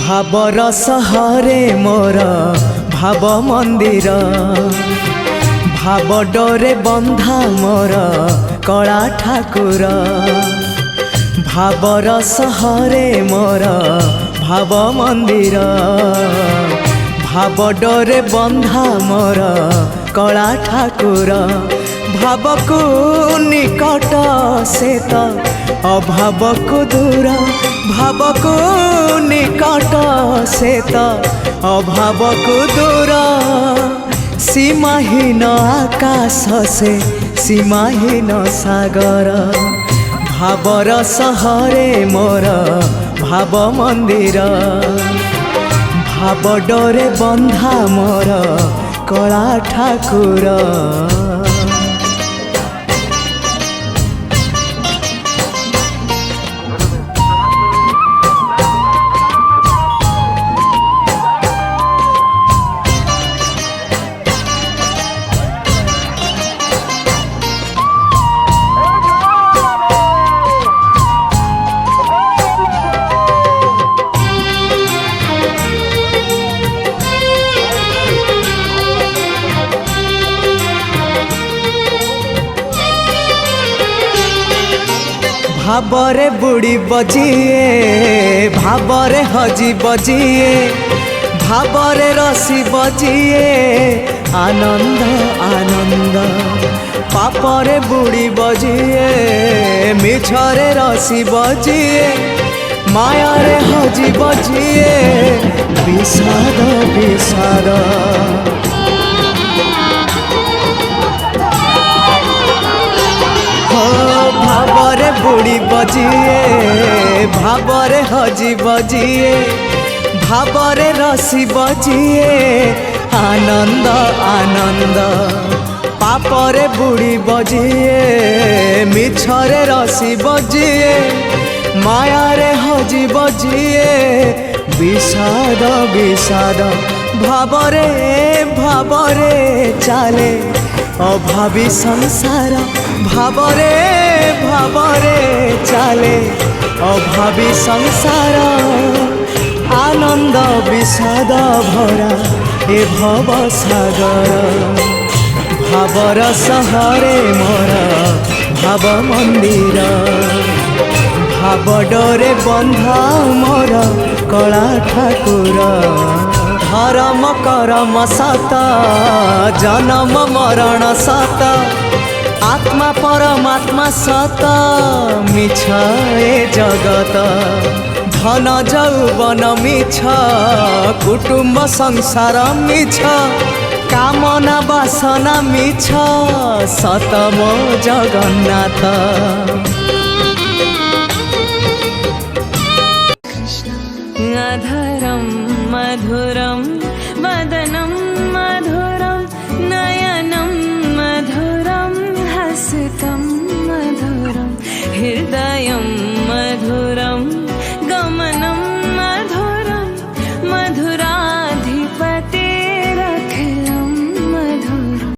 भाबर सहरे मोर भाव मंदिर भाव डोरे बंधा मोर कला ठाकुर भाबर सहरे मोर भाव मंदिर भाव डोरे बंधा मोर कला ठाकुर भाव को निकट से तो अभाव को दूर भाव को निकट से तो अभाव को दूर सीमाहीन आकाश से सीमाहीन सागर भावर सहरे मोर भाव मंदिर भाव डोरे बंधा मोर कला ठाकुर। भावरे बुड़ी बजिए भावरे हजी बजिए भावरे रसी बजिए आनंद आनंद पापरे बुड़ी बजिए मिछरे रसी बजिए मायारे हजी बजिए विषाद विषाद भावरे बुड़ी बजिए भावरे हजी बजिए भावरे रसी बजिए आनंद आनंद पापरे बुड़ी बजिए मिछरे रसी बजिए मायारे हजी बजिए विषाद विषाद भावरे भावरे चाले अभावी संसार भावरे भावरे चाले अभावी संसार आनंद विषाद भरा ए भव सागर भावर सहरे मोर भाव मंदिर भाव डोरे बंधा मोर कला ठाकुर धर्म करम सत जन्म मरण सत आत्मा परमात्मा सत मिछ ए जगत धन जौवन मिछ कुटुंब संसार मिछ कामना वासना मिछ सत मो जगन्नाथ। अधरं मधुरं